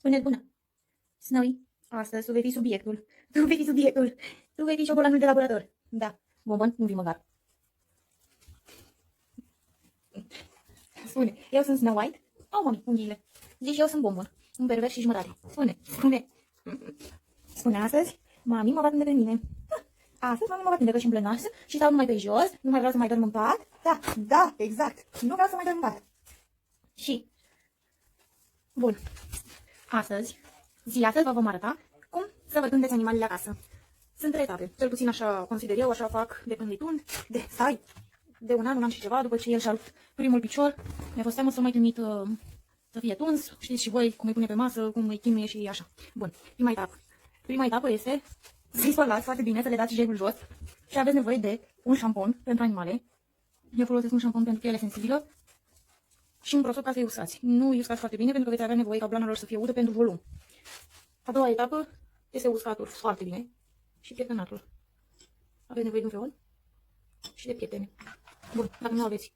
Spune bună. Snowy, astăzi tu vei fi subiectul. Tu vei fi subiectul. Tu vei fi șobolanul de laborator. Da. Bombon, nu vii măcar. Spune, eu sunt Snow White. Oh, mami, unghiile. Zici, eu sunt Bombon. Un pervers și jumătate. Spune. Spune astăzi, mami mă va prinde pe mine. Astăzi mami mă va prinde că și-mi plănașă și stau numai pe jos, nu mai vreau să mai dorm în pat. Da, exact. Nu vreau să mai dorm în pat. Și, bun, astăzi vă vom arăta cum să vă tundeți animalele acasă. Sunt 3 etape, cel puțin așa consider eu, așa fac de când îi tund, de un an și ceva, după ce el și-a rupt primul picior, mi-a fost teamă să mai trimit să fie tuns, știți și voi cum îi pune pe masă, cum îi chinuie și așa. Bun, prima etapă este să-i spălați foarte bine, să le dați jelul jos și aveți nevoie de un șampon pentru animale. Eu folosesc un șampon pentru piele sensibilă și un prosop ca să-i usați. Nu îi usați foarte bine pentru că veți avea nevoie ca blana lor să fie udă pentru volum. A doua etapă este uscatul foarte bine și pieptănatul. Aveți nevoie de un feon și de pieptene. Bun, dacă nu aveți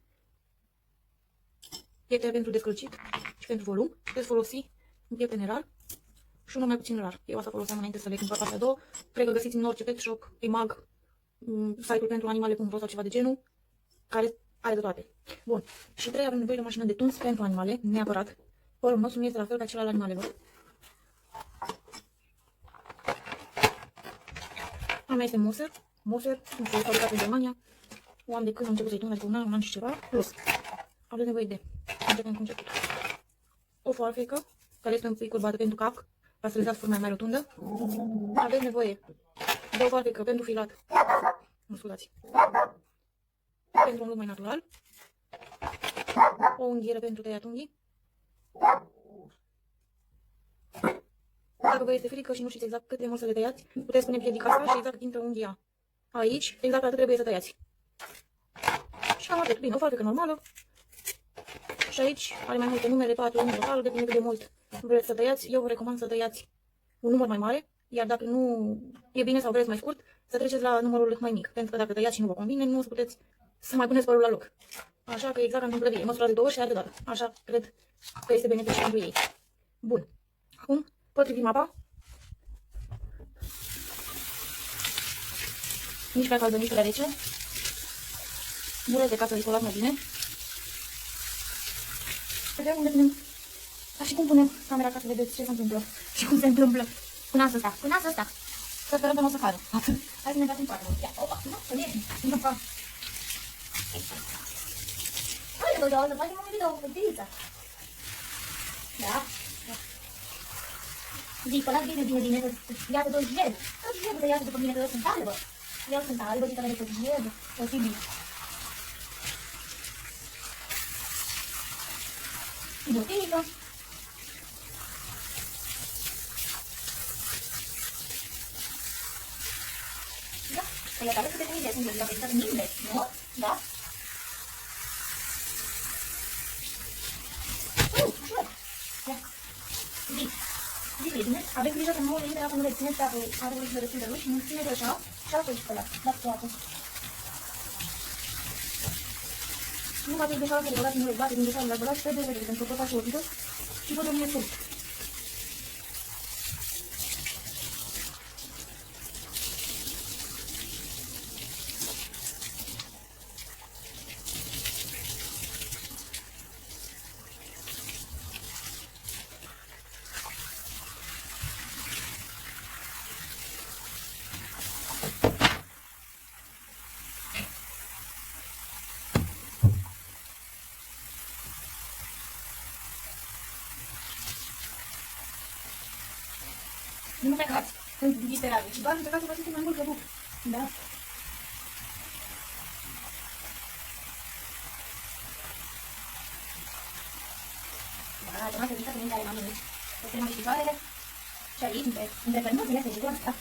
pieptene pentru descălcit și pentru volum, puteți folosi un pieptene rar și unul mai puțin rar. Eu asta foloseam înainte să le cumpăr astea două. Cred că găsiți în orice pet shop, EMAG, site-ul pentru animale.ro sau ceva de genul, care are de toate. Bun. Și 3, avem nevoie de o mașină de tuns pentru animale, neapărat. Părul nostru nu este la fel ca cel al animalelor. A mea este Moser, este fabricat în Germania. O am de când am început să-i tund, adică un an și ceva, plus. Avem nevoie de, începem cu început, o foarfecă, care este un pic curbată pentru cap, ca să le dați forma mai rotundă. Avem nevoie de o foarfecă pentru filat, pentru un look mai natural, o unghiere pentru tăiat unghii. Dacă vă este frică și nu știți exact cât de mult să le tăiați, puteți pune piedica asta și exact cât intră unghia aici, exact atât trebuie să tăiați. Și cam atât. Bine, o foarfecă normală. Și aici are mai multe numere, toate un total, depinde cât de mult vreți să tăiați. Eu vă recomand să tăiați un număr mai mare, iar dacă nu e bine sau vreți mai scurt, să treceți la numărul mai mic. Pentru că dacă tăiați și nu vă convine, nu o să puteți să mai puneți părul la loc. Așa că exact ca în plăvie, măsurați de 2 ori și de dată. Așa cred că este beneficiu pentru ei. Bun. Acum potrivim apa. Nici prea caldă, nici prea rece. Dureze ca să-i spălați mai bine. Vedem unde punem. Ca și cum punem camera ca să vedeți ce se întâmplă și cum se întâmplă. Până asta. Să sperăm că nu o să cadă. Hai să ne dați în patru. Ia, opa, nu, să ieși. Hai, să facem un video cu fetița. Da. Zic, spălați bine, să iată tot gel. Tot gelul să iată după mine, că eu sunt albă. Eu sunt albă, zic că vede tot gelul. Posibil. Botinică. Da, păi iată, câte mine sunt eu, că mine, nu? Da? Ușor. Ia. Zic bine, aveți grijă că nu le intre, dacă nu le țineți, dacă are o grijă destul de ruși, nu țineți așa și apoi spălați. Dați toată. Nu faceți greșeala că le băgați, nu le bate din greșeala, le băgați pe de repede, pentru că pot face o vidă și vă domnule sub. Nu plecați, sunt viscerale și doar încercați să faceți mai mult căbuc. Da? Da, trebuie să zică că minte are mai mici. Putem mai picioarele și aici, între părnuțile, se jigă asta.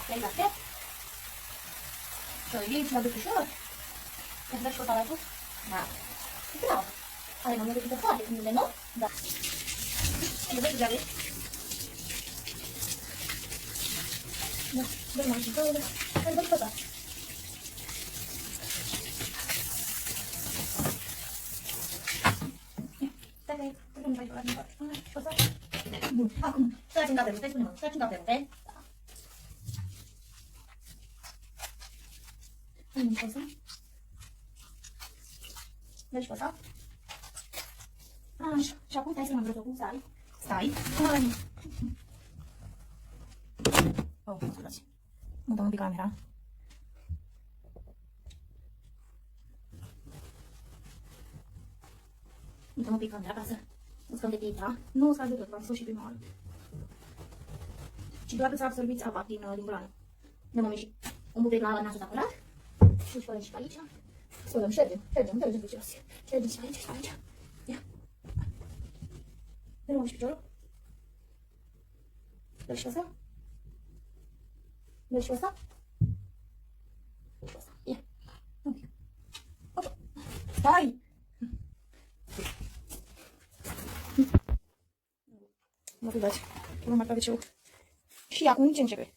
Și aici la piept. Și aici la dușușor. Îți dă și cotalatul? Da. Bravo. Are mai multe foarte frumurile, nu? Da. Și de vezi, aveți? Da, dă mai și două, hai dă tot asta. Stai, Bun, acum, tragi în capelul, spune-mă, tragi în capelul, da? Hai, nu poți, deci pe asta. Așa, și acum stai să mă vreo cum stai. Stai. Hai. Oh, scuzați. Mă dau un pic camera. Mă dau un pic camera ca să uscăm de pita. Nu uscați de tot, v-am spus și prima oară. Și doar să absorbiți apa din blană. Dăm și un bubec la nasul spălat. Și îl spălăm și pe aici. Spălăm, ștergem pe jos. Ștergem și pe aici, Ia. Dă-mi și piciorul. Dă-l și pe ăsta. Dă-l și pe ăsta. Dă-l și pe ăsta. Ia. Un pic. Opa. Stai! Mă scuzați. Urmă la wc-ul. Și acum ce începe?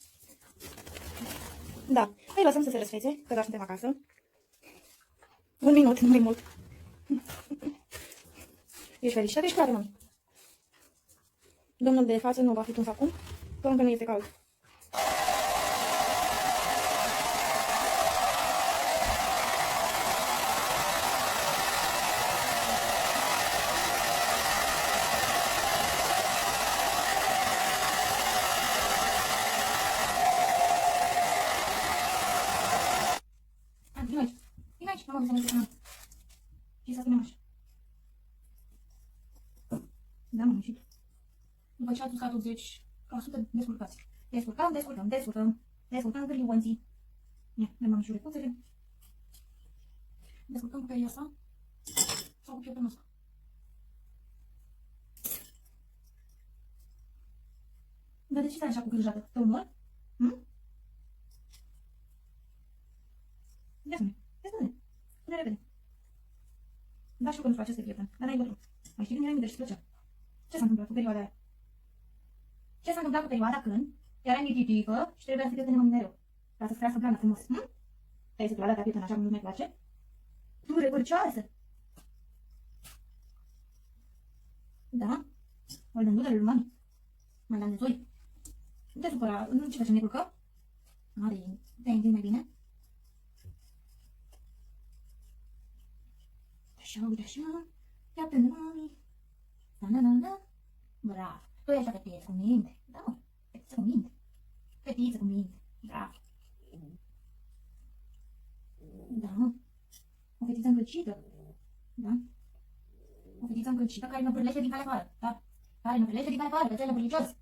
Da. Îi lăsăm să se răsfețe, că doar suntem acasă. Un minut, nu mai mult. Ești fericită? Ești clară, mami. Domnul de față nu va fi tuns acum, că încă nu este cald. Vino aici, mama, să ne și să spunem așa. Da, mă, și după ce ați uscat 80%, descurcați. Descurcăm gârliuanții. Ia, ne mă înșure puțele. Descurcăm cu peria asta sau cu prietenul ăsta. Dar de ce stai așa cu gârjată? Te umor? Ia-spune, spune repede. Da, știu că nu-ți place să te prieten, dar n-ai bătrân. Mai știi când erai mică și îți plăcea? Ce s-a întâmplat cu perioada aia? Ce s-a întâmplat cu perioada când erai mititică și trebuia să te prietenem mereu? Ca să-ți crească plana frumos. Te-ai să te prieten așa cum nu-mi place? Tu recurcioasă! Da? Ori dândule lui mami. Mai dăm de zoi. Nu te supăra, nu ce facem, ne culcă? Are, te-ai întins mai bine? Așa, uite așa. Ia pe mami. Na. Bravo. Tu ești o fetiță cu minte. Da, mă. Fetiță cu minte. Fetiță cu minte. Bravo. Da. O fetiță încălcită. Da. O fetiță încălcită care mă pârlește din calea afară. Da. Care mă pârlește din calea afară, cățelă pârlicios.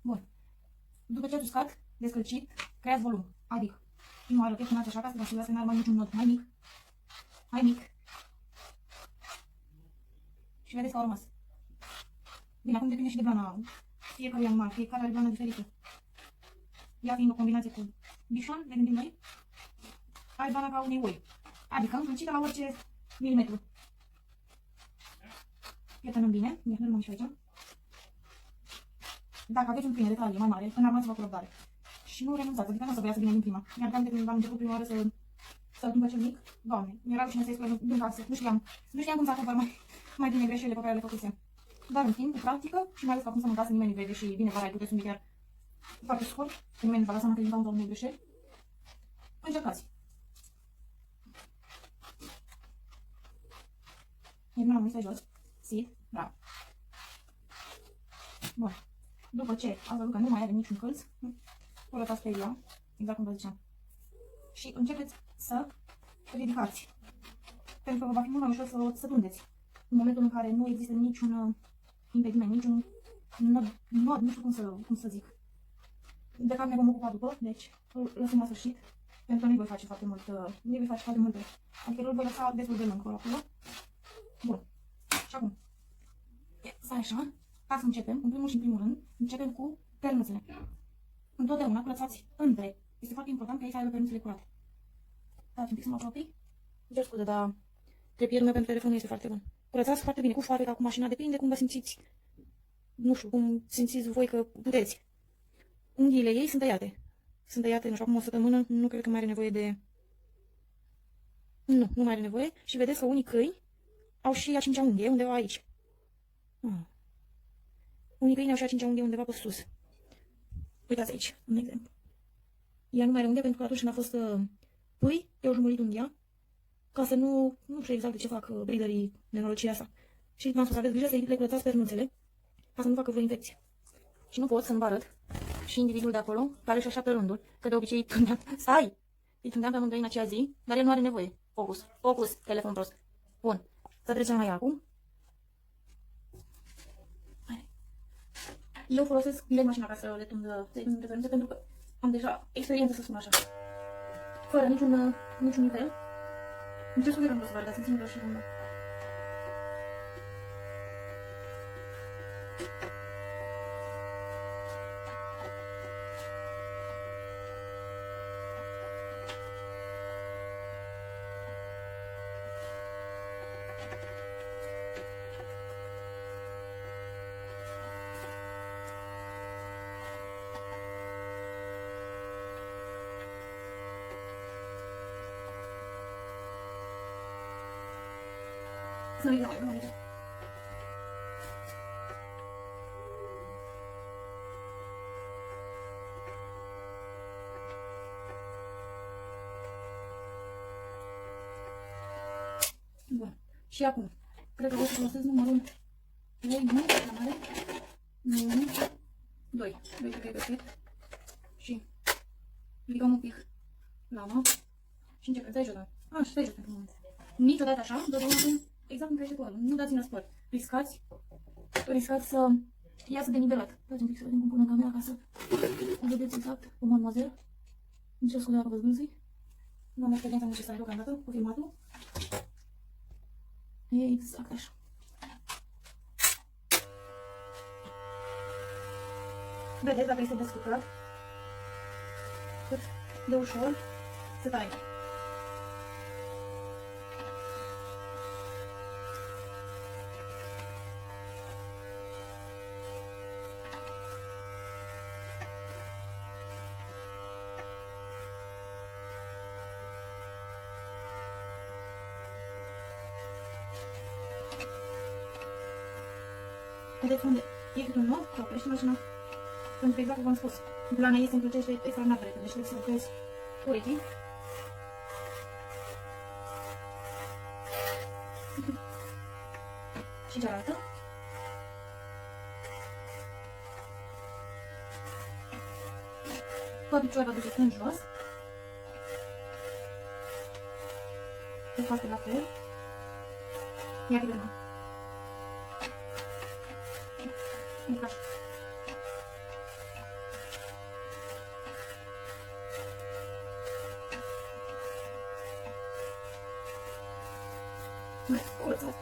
Bun. După ce ați uscat, descălcit, creați volum. Adică, prima oară pieptunați așa ca să vă asigurați că n-ar mai niciun nod. Mai mic. Mai mic. Și vedeți că au rămas. Bine, acum depinde și de blana fiecărui animal. Fiecare are blană diferită. Ea fiind o combinație cu bișon, ne gândim noi, are blana ca unei oi. Adică încălcită la orice milimetru. Prietenăm bine. Ne urmăm și aici. Dacă aveți un pâine de talie mai mare, înarmați-vă cu răbdare. Și nu renunțați, adică nu o să vă iasă bine din prima. Mi-ar de când am început prima oară să-l tâmpă cel mic. Doamne, mi-era rușine să-i spun din casă. Nu știam cum să acopăr mai bine greșelile pe care le făcusem. Dar în timp, cu practică, și mai ales că acum să mâncați, nimeni nu vede și bine, vara puteți un chiar foarte scurt, că nimeni nu va da seama că îi dau unde greșeli. Încercați. Iar mâna mă jos. Sit. Bravo. Bun. După ce ați văzut că nu mai are niciun călț, curățați pe ea, exact cum vă ziceam. Și începeți să ridicați. Pentru că vă va fi mult mai ușor să tundeți. În momentul în care nu există niciun impediment, niciun nod, nu știu cum să zic. De care ne vom ocupa după, deci îl lăsăm la sfârșit. Pentru că nu-i voi face foarte mult, adică îl voi lăsa destul de lung acolo. Bun. Și acum, stai așa, ca să începem, în primul și în primul rând, începem cu pernuțele. Întotdeauna curățați între. Este foarte important ca ei să aibă pernuțele curate. Dați un pic să mă apropii. Cer scuze, dar trepierul meu pentru telefon este foarte bun. Curățați foarte bine, cu foarfeca, cu mașina, depinde cum vă simțiți. Nu știu, cum simțiți voi că puteți. Unghiile ei sunt tăiate. Sunt tăiate, nu știu, acum o săptămână, nu cred că mai are nevoie de... Nu mai are nevoie. Și vedeți că unii câini au și a cincea unghie, undeva aici. Unii câini au și a cincea unghie undeva pe sus. Uitați aici, un exemplu. Ea nu mai are unghie pentru că atunci când a fost pui, i-au jumurit unghia, ca să nu știu exact de ce fac breederii nenorocirea asta. Și v-am spus, aveți grijă să le curățați pernuțele, ca să nu facă vreo infecție. Și nu pot să-mi vă arăt și individul de acolo, care și așa pe rândul, că de obicei îi tundeam pe amândoi în acea zi, dar el nu are nevoie. Focus, telefon prost. Bun, să trecem mai acum. Eu folosesc direct mașina ca să le tund pe pernuțe, pentru că am deja experiență, să spun așa. Fără niciun nivel. Îmi cer scuze că nu pot să vă arăt, dar sunt singură și nu. Să nu-i dau, nu-i dau. Bun. Și acum, cred că o să folosesc numărul 2, nu? La mare. 1, 2. 2 cred că e perfect. Și ridicăm un pic lama. Și începem. Stai jos, da. Stai jos pentru moment. Niciodată așa, deodată exact cum crește părul. Nu dați în spăr. Riscați să iasă de nivelat. Dați un pic să vedem cum pune camera ca să vedeți exact cu mademoiselle. Îmi cer scuze dacă vă zgâlzui. Nu am experiența necesară deocamdată cu filmatul. Exact așa. Vedeți dacă este descurcat cât de ușor se taie. Vedeți unde e cât un nod, că oprește mașina. Pentru că exact cum v-am spus, blana ei se încălcește extraordinar de repede, deci trebuie să lucrezi urechii. Și cealaltă. Cu piciorul vă duceți în jos. Se face la fel. Ia câte una. Uite așa. Curățat.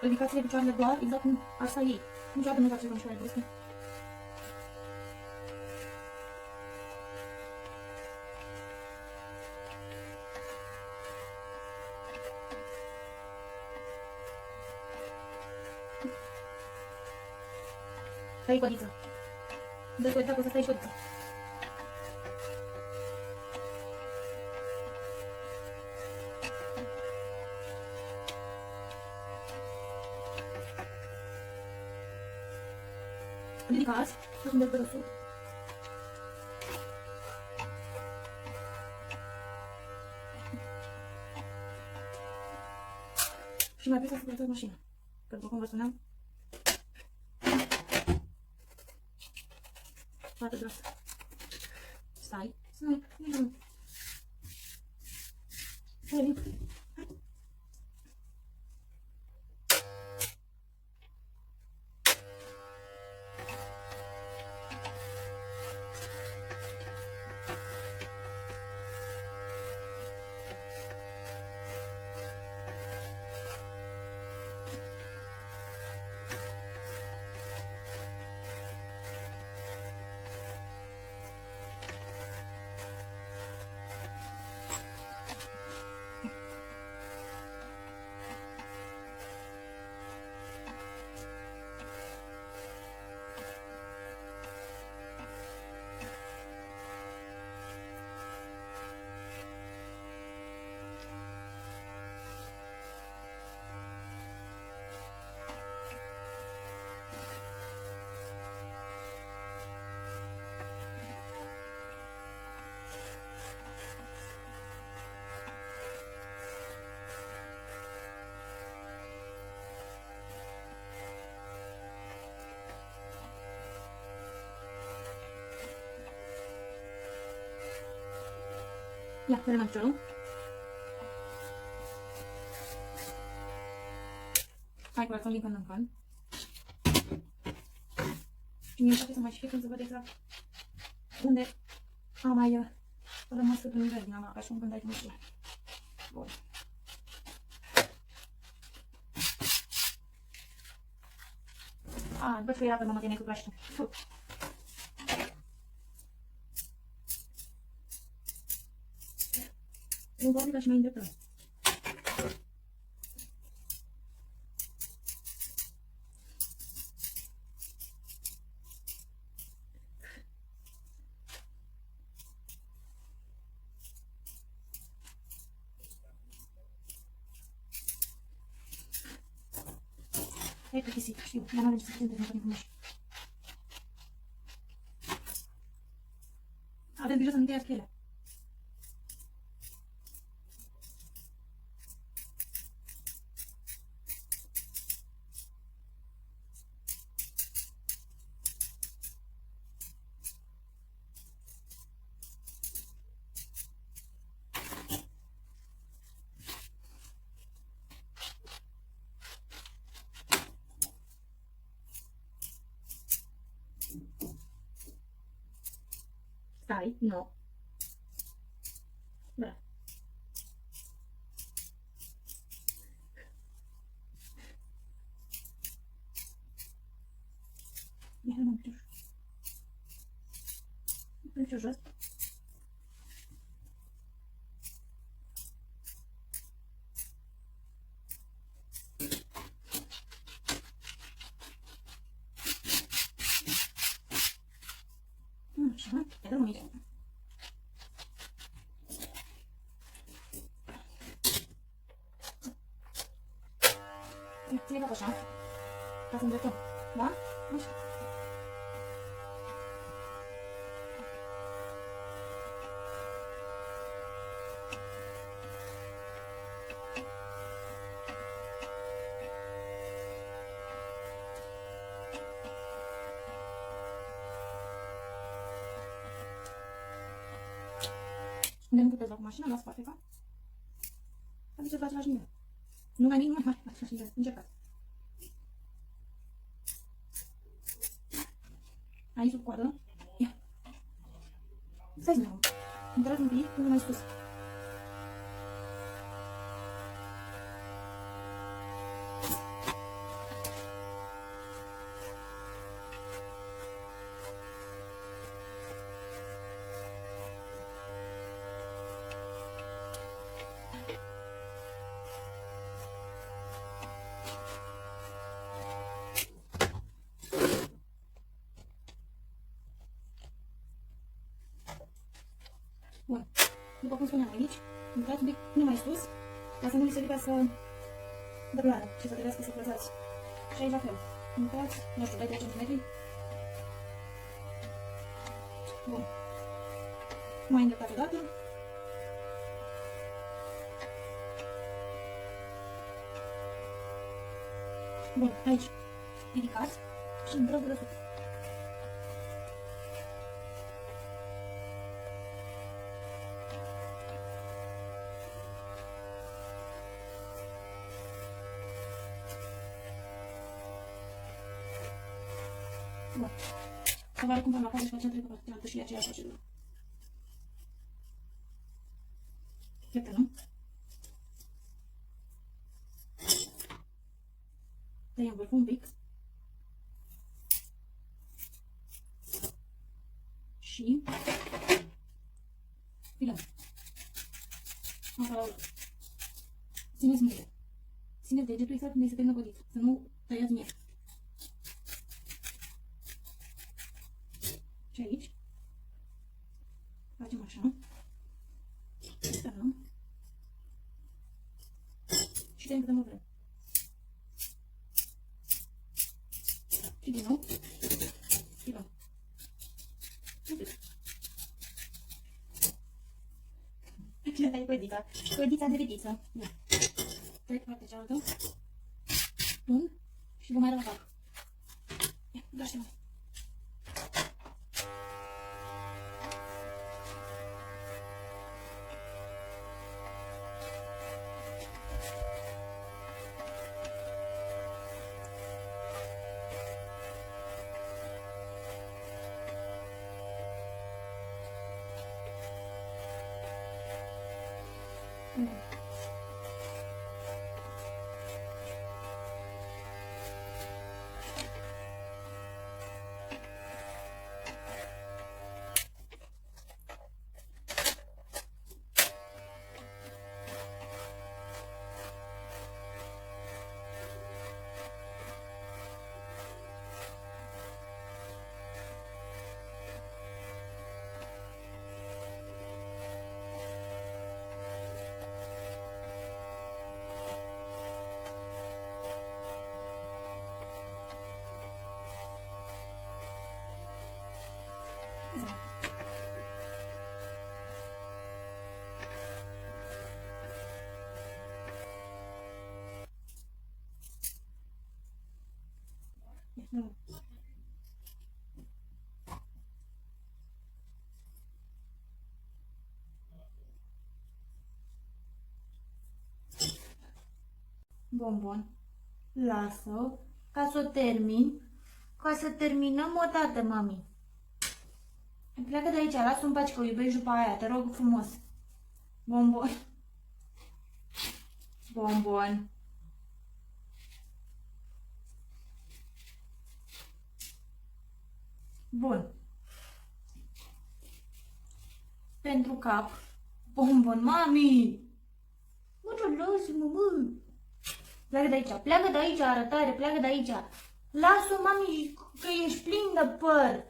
Ridicați-le picioarele doar exact cum ar sta ei. Niciodată nu faceți o mișcare bruscă. Stai codiță. Dă-i codița că o să stai codiță. Ridicați, să sunteți pe răsul. Și mai trebuie să curățați mașina. Că după cum vă spuneam, foarte gros. Stai. Ia, să renăm piciorul. Hai cu arătăm din când în când. Și mie îmi place să mai știu când să văd exact unde am mai rămas în nivel din ama, ca și un gând aici, nu știu. Bun. După ce era pe mama tine cu plaștul. Nu pot ca și mai îndreptăm. E plictisit, știu, dar n-avem ce să facem, trebuie să facem frumoși. Avem grijă să nu tăiați pielea. Stai, no. Bra. Ia rămân picior. Picior jos. Așa, ia rămân aici. Ține cap așa, ca să îndreptăm, da? Așa. Unde nu puteți lua cu mașina, luați pafeca. Aduceți la același nivel. Nu mai mic, nu mai același nivel. Încercați. Aici sub coadă. Ia. Stai-ți mai mult. Intrați un pic până mai sus. Bun. După cum spuneam aici, intrați un pic până mai sus, ca să nu li se lipească de plană și să trebuiască să plăsați. Și aici la fel. Intrați, nu știu, 2-3 cm. Bun. Mai îndreptați odată. Bun, aici. Ridicați și intrați de sus. Bun. Să vă arăt cum vom la și facem trecă pe altă și aceeași procedură. Ieptăm. Tăiem vârful un pic. Și filăm. Țineți mâinile. Țineți degetul exact unde se termină pădița. Să nu tăiați miez. Și aici facem așa, stăm și tăiem câte mult vrem. Și din nou, schimbăm. Și asta e pădița, pădița de vediță. Ia. Trec partea cealaltă, pun și vom mai rămâna. Ia, doar-te-mă. Bombon, lasă ca să o termin, ca să terminăm o dată, mami. Pleacă de aici, lasă un pace că o iubești după aia, te rog frumos. Bombon. Bombon. Bun. Pentru cap. Bombon, mami! Mă, lasă-mă, mă! Pleacă de aici, pleacă de aici, arătare, pleacă de aici. Lasă-o, mami, că ești plin de păr.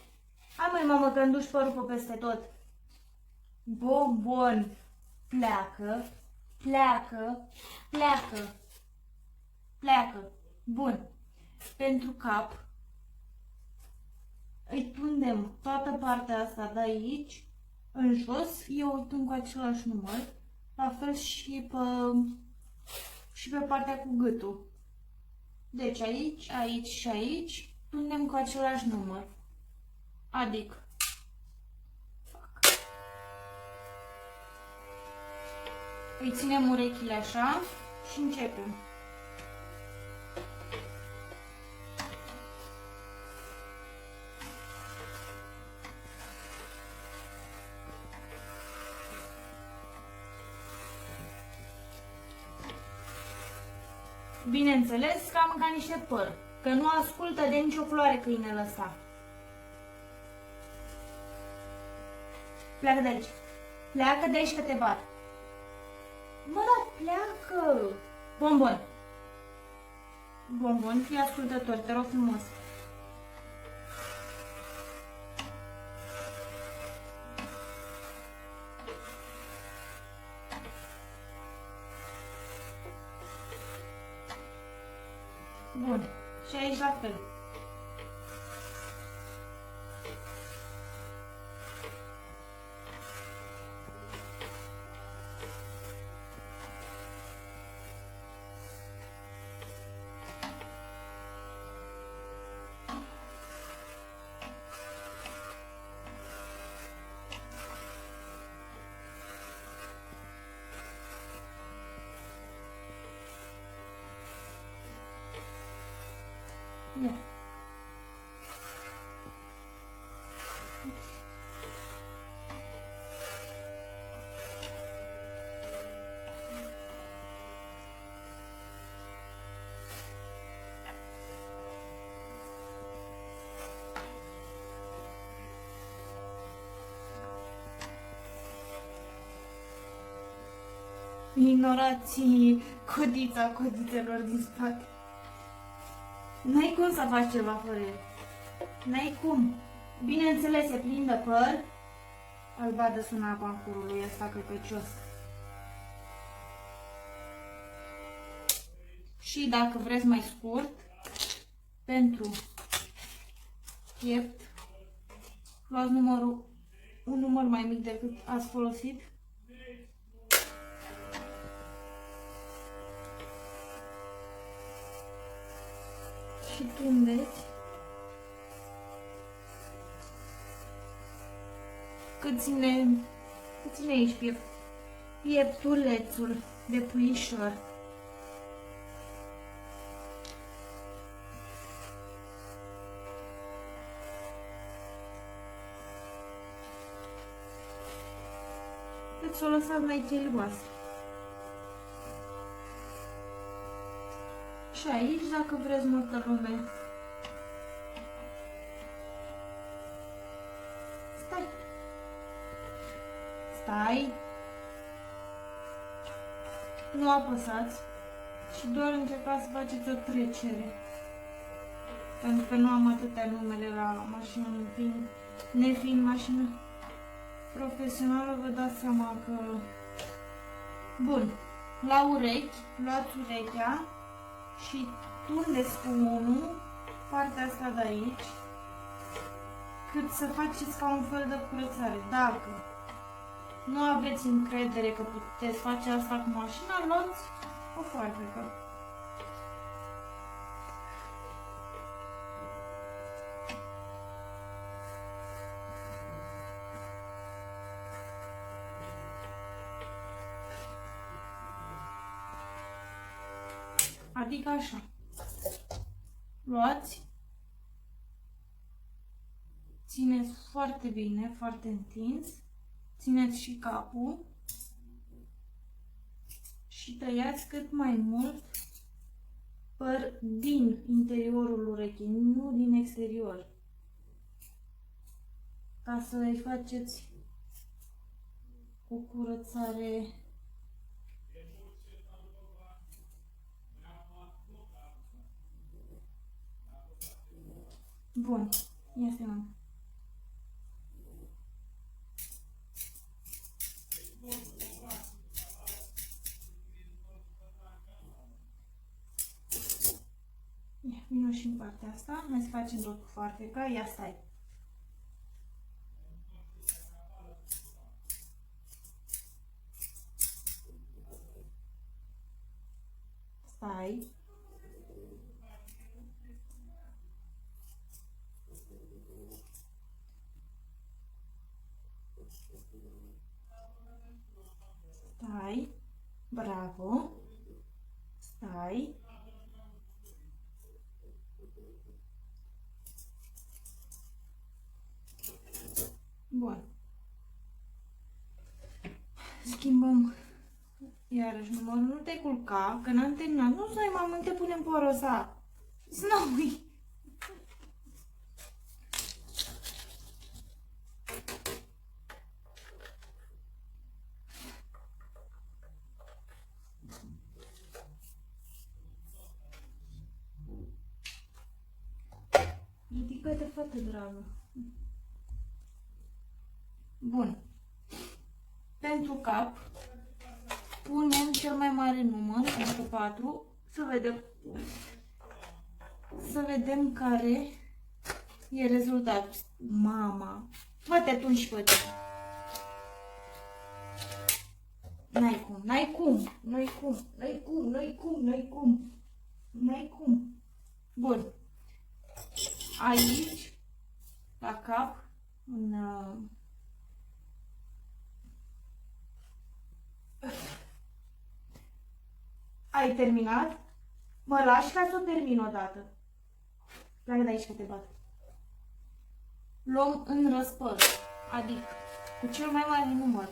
Hai, măi, mamă, că îmi duci părul pe peste tot. Bombon, pleacă, pleacă, pleacă, pleacă. Bun. Pentru cap, îi tundem toată partea asta de aici, în jos, eu o tund cu același număr, la fel și pe partea cu gâtul. Deci aici, aici și aici, tundem cu același număr. Adică îi ținem urechile așa și începem. Bineînțeles că am mâncat niște păr, că nu ascultă de nicio floare câinele ăsta. Pleacă de aici. Pleacă de aici că te bat. Mă, dar pleacă! Bombon. Bombon, fii ascultător, te rog frumos. Bun. Și aici la fel. Nu. Ignorați codița codițelor din spate. N-ai cum să faci ceva fără el. N-ai cum. Bineînțeles, e plin de păr. Îl badă suna apa în curul lui ăsta căpecios. Și dacă vreți mai scurt, pentru piept, luați un număr mai mic decât ați folosit. Și tundeți cât ține aici pieptulețul de puișor. Deci o lăsați mai gelioasă. Și aici, dacă vreți multă lume. Stai. Stai. Nu apăsați. Și doar încercați să faceți o trecere. Pentru că nu am atâtea numele la mașină, nefiind mașină profesională, vă dați seama că... Bun. La urechi, luați urechea și tundeți cu unul partea asta de aici, cât să faceți ca un fel de curățare. Dacă nu aveți încredere că puteți face asta cu mașina, luați o foarfecă. Adică așa. Luați, țineți foarte bine, foarte întins, țineți și capul și tăiați cât mai mult păr din interiorul urechii, nu din exterior, ca să îi faceți o curățare. Bun, este mă. Vino și în partea asta, hai să facem tot cu farfeca, ia stai. Stai. Stai, bravo, stai, bun, schimbăm iarăși numărul, nu te culca, că n-am terminat, nu stai mamă, nu te punem pe rosa, Snowy. Ridică-te, fată dragă. Bun. Pentru cap, punem cel mai mare număr, adică 4, să vedem care e rezultatul. Mama, fă-te atunci și fă-te. N-ai cum, n-ai cum, n-ai cum, n-ai cum, n-ai cum, n-ai cum, n-ai cum. Bun. Aici, la cap, ai terminat? Mă lași ca să o termin odată. Pleacă de aici că te bat. Luăm în răspăr, adică cu cel mai mare număr.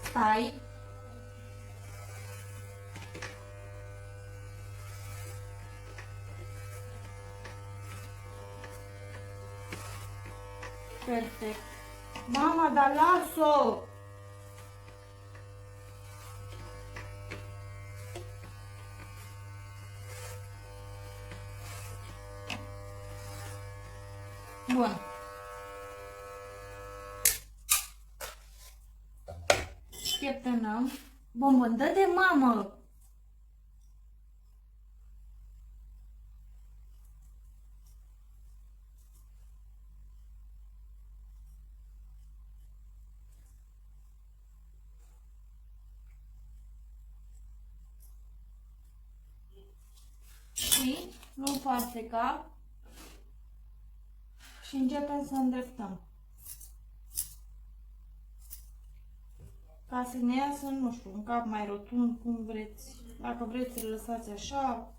Stai. Perfect. Mama, dar las-o! Bun. Pieptănăm. Bombon, dă-te, mamă! Și luăm farfeca și începem să îndreptăm. Ca să ne iasă, nu știu, un cap mai rotund, cum vreți. Dacă vreți să-l lăsați așa,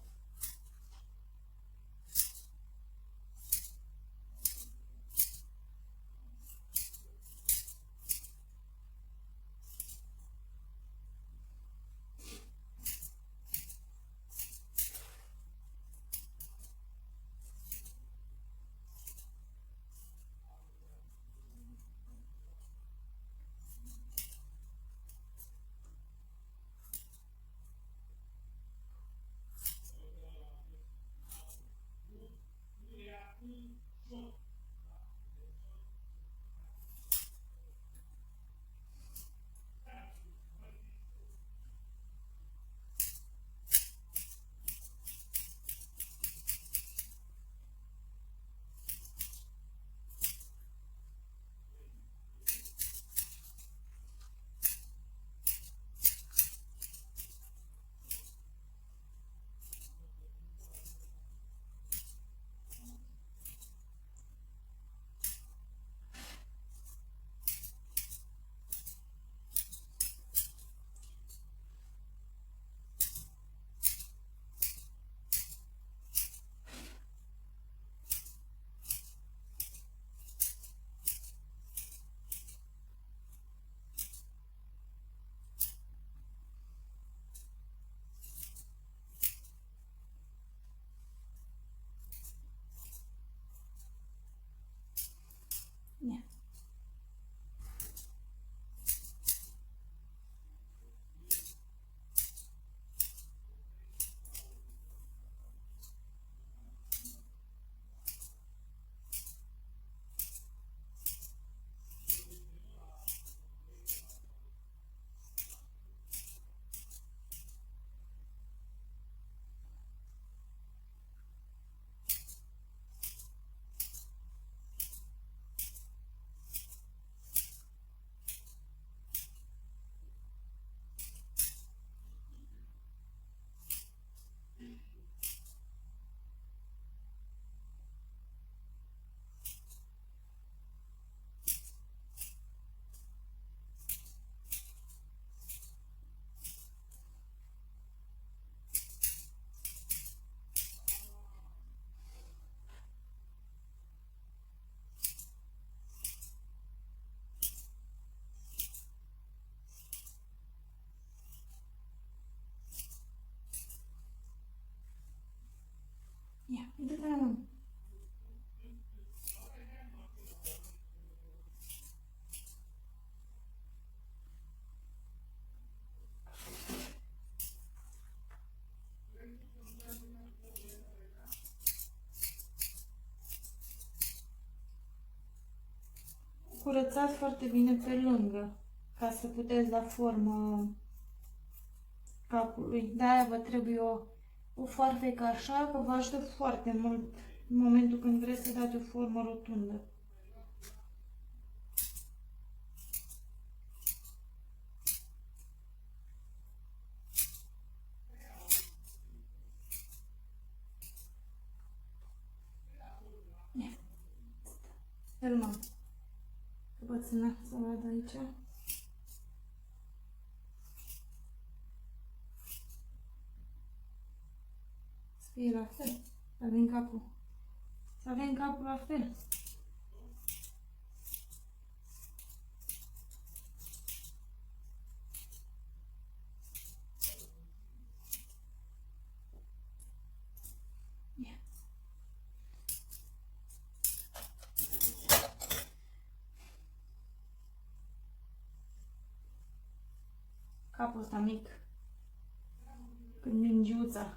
curățați foarte bine pe lângă, ca să puteți da formă capului. De-aia vă trebuie o foarfecă așa, că vă ajută foarte mult în momentul când vreți să dați o formă rotundă. Filmăm. Căpățâna să vadă aici. Să fie la fel. Să avem capul. Să avem capul la fel. Capul ăsta mic. Când mingiuța.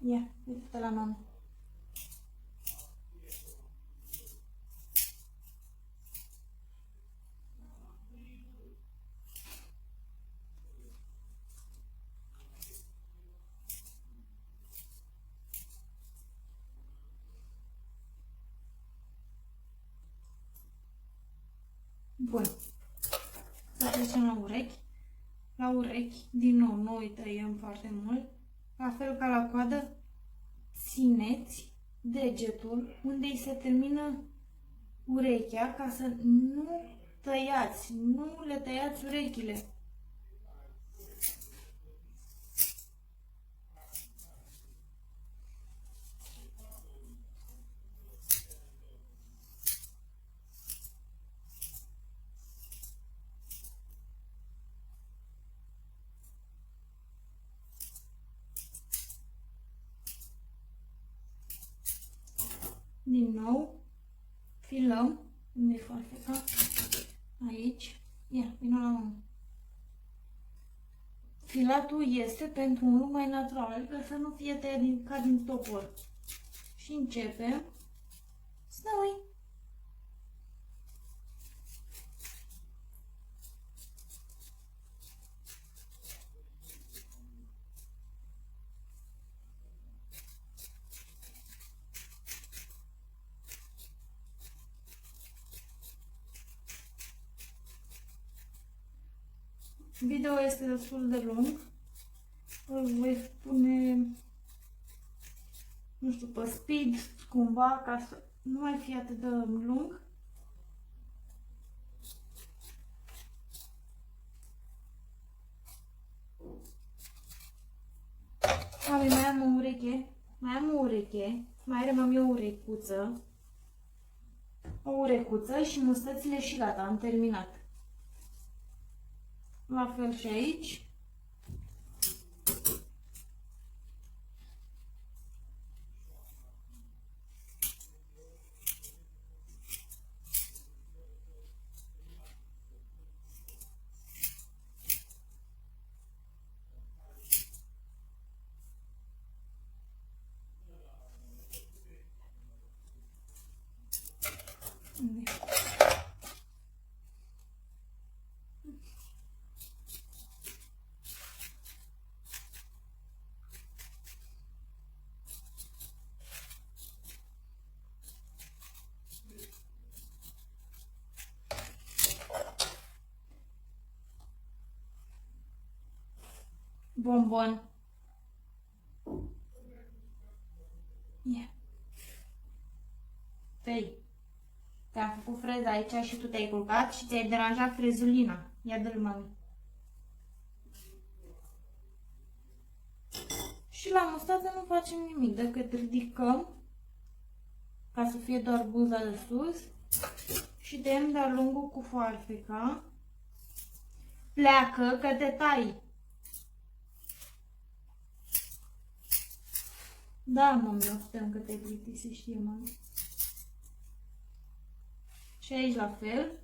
Ia, uite-te la mama. Bun. Să trecem la urechi. La urechi, din nou, nu îi tăiem foarte mult. La fel ca la coadă, țineți degetul unde îi se termină urechea ca să nu tăiați, nu le tăiați urechile. Din nou, filăm, unde e foarfeca, aici, ia, vină la mână. Filatul este pentru un look mai natural, adică să nu fie tăiat ca din topor. Și începem să dăm. Video este destul de lung. Îl voi pune, nu știu, pe speed, cumva, ca să nu mai fie atât de lung. Mai am o ureche, mai rămân eu o urecuță. O urecuță și mustățile și gata, am terminat. La fel și aici. Bombon. Yeah. Tăi, te-am făcut freza aici și tu te-ai culcat și ți-ai deranjat frezulina. Ia dă-l, mami. Și la mustață nu facem nimic, decât ridicăm ca să fie doar buza de sus și tăiem de-a lungul cu foarfeca. Pleacă că te tai. Da, mami, o stăm că te plictisi, se știe, mami. Și aici la fel.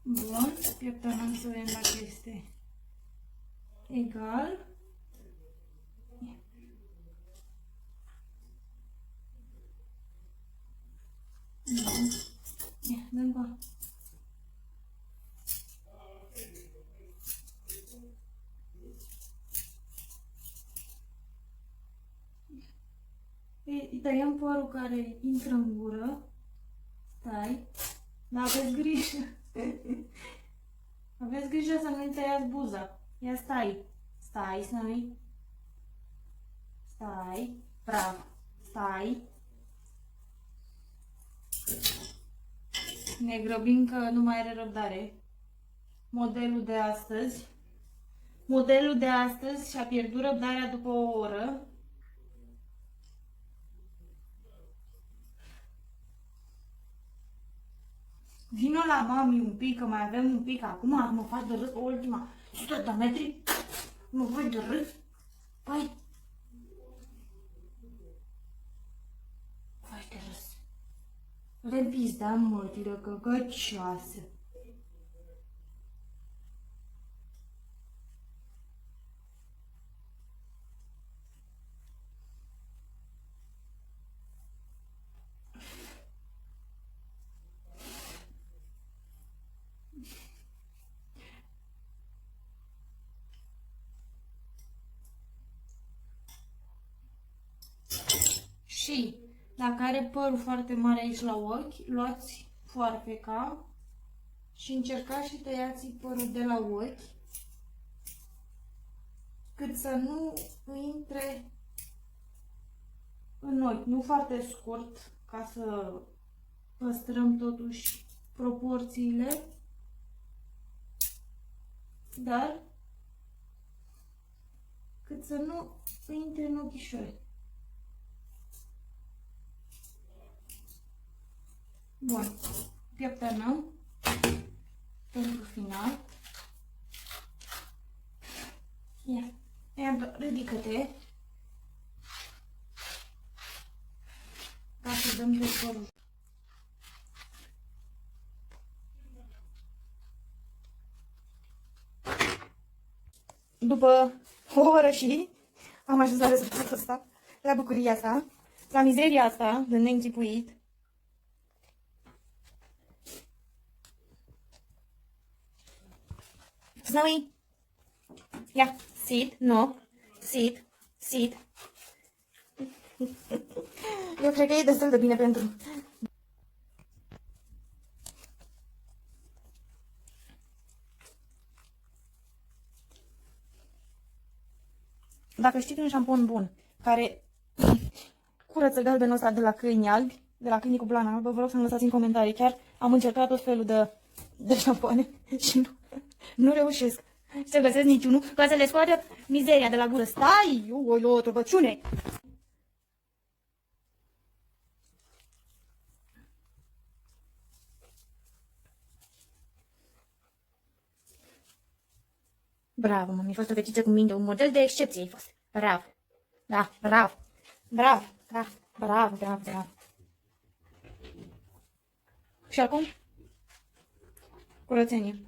Bun, pieptănăm să vedem dacă este egal. Bun. Dăm ba. Îi tăiem părul care intră în gură. Stai. Dar aveți grijă. Aveți grijă să nu-i tăiați buza. Ia stai. Stai, stai. Stai. Bravo. Stai. Ne grăbim că nu mai are răbdare. Modelul de astăzi și-a pierdut răbdarea după o oră. Vino la mami un pic, că mai avem un pic. Acum mă faci de râs pe ultima 100 de metri. Mă faci de râs. Păi. Faci de râs. Le pizda multile, căcăcioasă. Și dacă are părul foarte mare aici la ochi, luați foarfeca și încercați și tăiați părul de la ochi, cât să nu intre în ochi. Nu foarte scurt, ca să păstrăm totuși proporțiile, dar cât să nu intre în ochișori. Bun, pieptănăm pentru final. Ia, ridică-te ca să dăm pe părul. După o oră și am ajuns la rezultatul ăsta, la bucuria asta, la mizeria asta de neînchipuit. Snowy, yeah, sit, no, sit, sit. Eu cred că e destul de bine pentru... Dacă știți un șampon bun, care curăță galbenul ăsta de la câini albi, de la câini cu blană albă, vă rog să-mi lăsați în comentarii. Chiar am încercat tot felul de șampoane și nu reușesc să găsesc niciunul ca să le scoată mizeria de la gură. Stai! O trăbăciune! Bravo, mami, ai fost o fetiță cu minte, un model de excepție ai fost. Bravo. Da, bravo. Bravo, da, bravo, bravo, bravo. Și acum? Curățenie.